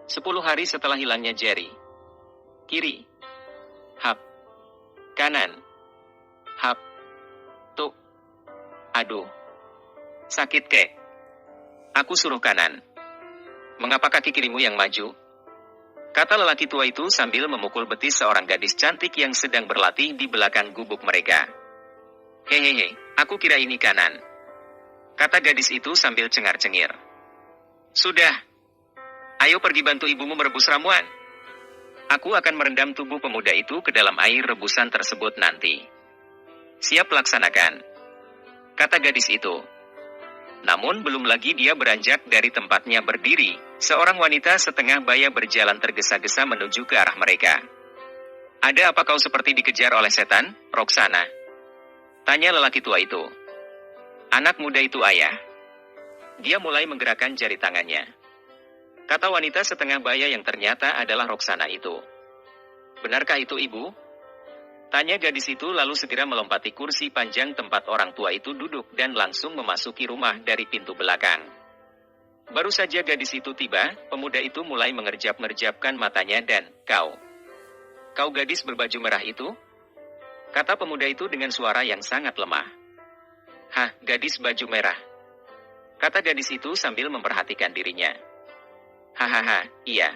10 hari setelah hilangnya Jerry. Kiri. Hap. Kanan. Hap. Tuk. Aduh. Sakit kek. Aku suruh kanan. Mengapa kaki kirimu yang maju? Kata lelaki tua itu sambil memukul betis seorang gadis cantik yang sedang berlatih di belakang gubuk mereka. Hehehe, aku kira ini kanan. Kata gadis itu sambil cengar-cengir. Sudah. Ayo pergi bantu ibumu merebus ramuan. Aku akan merendam tubuh pemuda itu ke dalam air rebusan tersebut nanti. Siap laksanakan. Kata gadis itu. Namun belum lagi dia beranjak dari tempatnya berdiri, seorang wanita setengah baya berjalan tergesa-gesa menuju ke arah mereka. Ada apa kau seperti dikejar oleh setan, Roxana? Tanya lelaki tua itu. Anak muda itu ayah. Dia mulai menggerakkan jari tangannya. Kata wanita setengah baya yang ternyata adalah Roxana itu. Benarkah itu ibu? Tanya gadis itu lalu segera melompati kursi panjang tempat orang tua itu duduk dan langsung memasuki rumah dari pintu belakang. Baru saja gadis itu tiba, pemuda itu mulai mengerjap-ngerjapkan matanya dan, Kau gadis berbaju merah itu? Kata pemuda itu dengan suara yang sangat lemah. Hah, gadis baju merah? Kata gadis itu sambil memperhatikan dirinya. Hahaha, iya.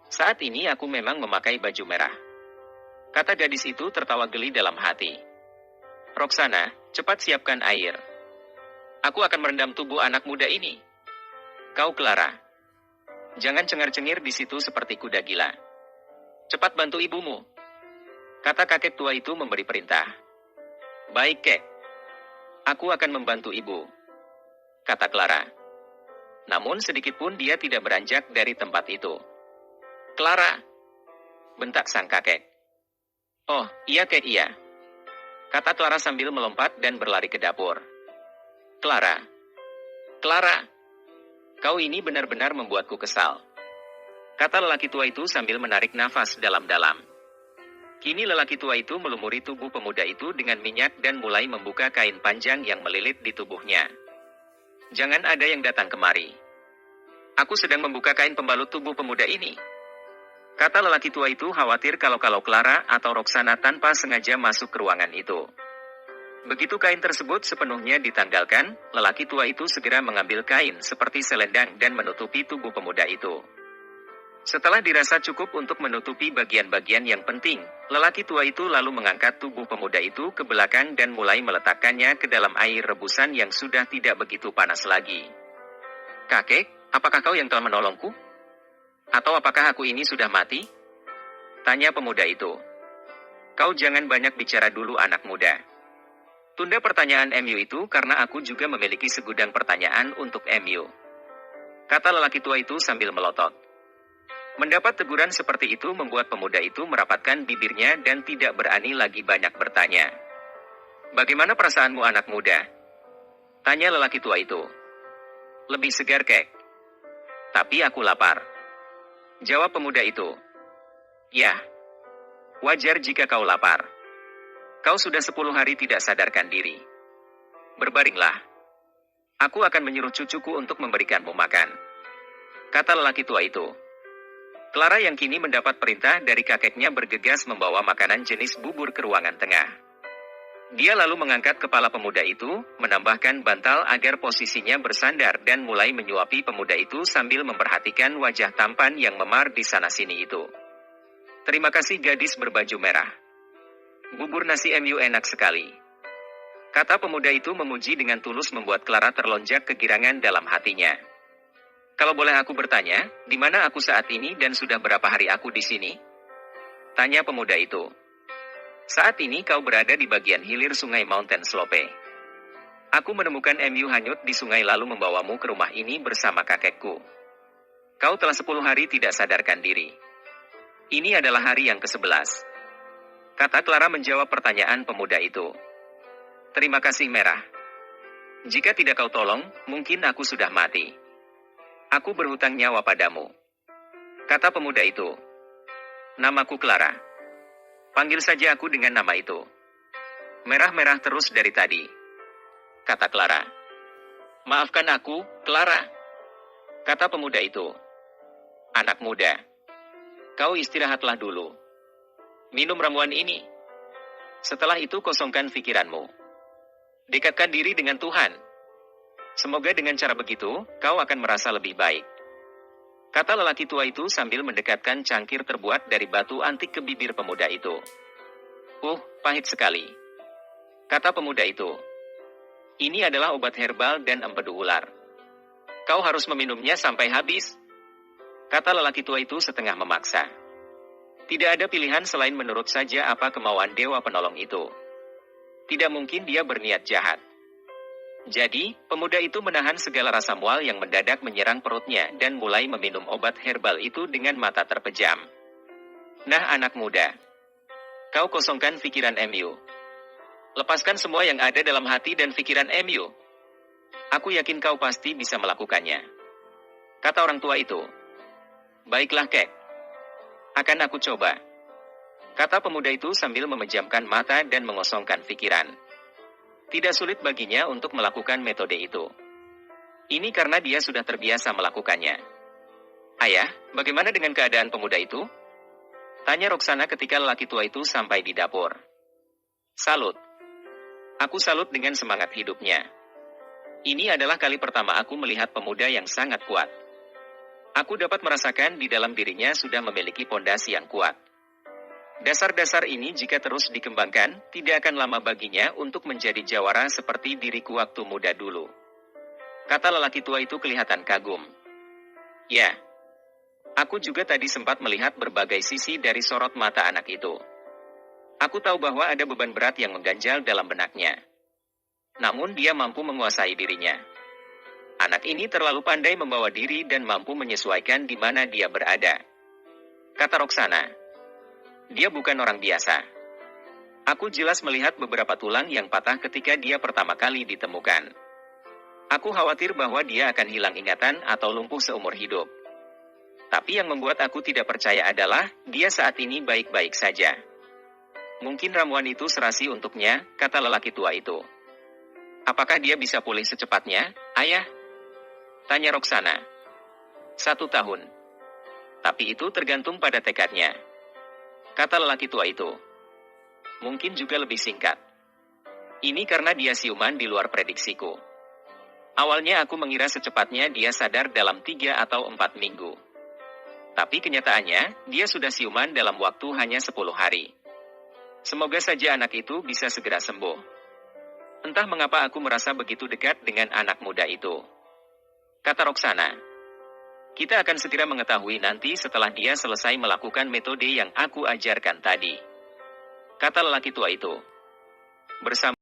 Saat ini aku memang memakai baju merah. Kata gadis itu tertawa geli dalam hati. Roxana, cepat siapkan air. Aku akan merendam tubuh anak muda ini. Kau Clara. Jangan cengar-cengir di situ seperti kuda gila. Cepat bantu ibumu. Kata kakek tua itu memberi perintah. Baik, kek. Aku akan membantu ibu. Kata Clara. Namun sedikit pun dia tidak beranjak dari tempat itu. Clara. Bentak sang kakek. Oh, iya kek iya. Kata Clara sambil melompat dan berlari ke dapur. Clara. Clara. Kau ini benar-benar membuatku kesal. Kata lelaki tua itu sambil menarik nafas dalam-dalam. Kini lelaki tua itu melumuri tubuh pemuda itu dengan minyak dan mulai membuka kain panjang yang melilit di tubuhnya. Jangan ada yang datang kemari. Aku sedang membuka kain pembalut tubuh pemuda ini. Kata lelaki tua itu khawatir kalau Clara atau Roxana tanpa sengaja masuk ke ruangan itu. Begitu kain tersebut sepenuhnya ditanggalkan, lelaki tua itu segera mengambil kain seperti selendang dan menutupi tubuh pemuda itu. Setelah dirasa cukup untuk menutupi bagian-bagian yang penting, lelaki tua itu lalu mengangkat tubuh pemuda itu ke belakang dan mulai meletakkannya ke dalam air rebusan yang sudah tidak begitu panas lagi. Kakek, apakah kau yang telah menolongku? Atau apakah aku ini sudah mati? Tanya pemuda itu. Kau jangan banyak bicara dulu anak muda. Tunda pertanyaan MU itu karena aku juga memiliki segudang pertanyaan untuk MU. Kata lelaki tua itu sambil melotot. Mendapat teguran seperti itu membuat pemuda itu merapatkan bibirnya dan tidak berani lagi banyak bertanya. Bagaimana perasaanmu anak muda? Tanya lelaki tua itu. Lebih segar kek. Tapi aku lapar. Jawab pemuda itu. Ya. Wajar jika kau lapar. Kau sudah 10 hari tidak sadarkan diri. Berbaringlah. Aku akan menyuruh cucuku untuk memberikanmu makan. Kata lelaki tua itu. Clara yang kini mendapat perintah dari kakeknya bergegas membawa makanan jenis bubur ke ruangan tengah. Dia lalu mengangkat kepala pemuda itu, menambahkan bantal agar posisinya bersandar dan mulai menyuapi pemuda itu sambil memperhatikan wajah tampan yang memar di sana-sini itu. Terima kasih gadis berbaju merah. Bubur nasi MU enak sekali. Kata pemuda itu memuji dengan tulus membuat Clara terlonjak kegirangan dalam hatinya. Kalau boleh aku bertanya, di mana aku saat ini dan sudah berapa hari aku di sini? Tanya pemuda itu. Saat ini kau berada di bagian hilir sungai Mountain Slope. Aku menemukan MU hanyut di sungai lalu membawamu ke rumah ini bersama kakekku. Kau telah 10 hari tidak sadarkan diri. Ini adalah hari yang ke-11. Kata Clara menjawab pertanyaan pemuda itu. Terima kasih Merah. Jika tidak kau tolong, mungkin aku sudah mati. Aku berhutang nyawa padamu. Kata pemuda itu. Namaku Clara. Panggil saja aku dengan nama itu. Merah-merah terus dari tadi. Kata Clara. Maafkan aku, Clara. Kata pemuda itu. Anak muda, kau istirahatlah dulu. Minum ramuan ini. Setelah itu kosongkan pikiranmu. Dekatkan diri dengan Tuhan. Semoga dengan cara begitu, kau akan merasa lebih baik. Kata lelaki tua itu sambil mendekatkan cangkir terbuat dari batu antik ke bibir pemuda itu. Pahit sekali. Kata pemuda itu. Ini adalah obat herbal dan empedu ular. Kau harus meminumnya sampai habis. Kata lelaki tua itu setengah memaksa. Tidak ada pilihan selain menurut saja apa kemauan dewa penolong itu. Tidak mungkin dia berniat jahat. Jadi, pemuda itu menahan segala rasa mual yang mendadak menyerang perutnya dan mulai meminum obat herbal itu dengan mata terpejam. Nah anak muda, kau kosongkan pikiran MU. Lepaskan semua yang ada dalam hati dan pikiran MU. Aku yakin kau pasti bisa melakukannya. Kata orang tua itu. Baiklah kek. Akan aku coba. Kata pemuda itu sambil memejamkan mata dan mengosongkan pikiran. Tidak sulit baginya untuk melakukan metode itu. Ini karena dia sudah terbiasa melakukannya. Ayah, bagaimana dengan keadaan pemuda itu? Tanya Roksana ketika lelaki tua itu sampai di dapur. Salut. Aku salut dengan semangat hidupnya. Ini adalah kali pertama aku melihat pemuda yang sangat kuat. Aku dapat merasakan di dalam dirinya sudah memiliki pondasi yang kuat. Dasar-dasar ini jika terus dikembangkan, tidak akan lama baginya untuk menjadi jawara seperti diriku waktu muda dulu. Kata lelaki tua itu kelihatan kagum. Ya, aku juga tadi sempat melihat berbagai sisi dari sorot mata anak itu. Aku tahu bahwa ada beban berat yang mengganjal dalam benaknya. Namun dia mampu menguasai dirinya. Anak ini terlalu pandai membawa diri dan mampu menyesuaikan di mana dia berada. Kata Roksana. Dia bukan orang biasa. Aku jelas melihat beberapa tulang yang patah ketika dia pertama kali ditemukan. Aku khawatir bahwa dia akan hilang ingatan atau lumpuh seumur hidup. Tapi yang membuat aku tidak percaya adalah, dia saat ini baik-baik saja. Mungkin ramuan itu serasi untuknya, kata lelaki tua itu. Apakah dia bisa pulih secepatnya, ayah? Tanya Roksana. 1 tahun. Tapi itu tergantung pada tekadnya. Kata lelaki tua itu. Mungkin juga lebih singkat. Ini karena dia siuman di luar prediksiku. Awalnya aku mengira secepatnya dia sadar dalam 3 atau 4 minggu. Tapi kenyataannya, dia sudah siuman dalam waktu hanya 10 hari. Semoga saja anak itu bisa segera sembuh. Entah mengapa aku merasa begitu dekat dengan anak muda itu. Kata Roksana. Kita akan segera mengetahui nanti setelah dia selesai melakukan metode yang aku ajarkan tadi. Kata lelaki tua itu. Bersama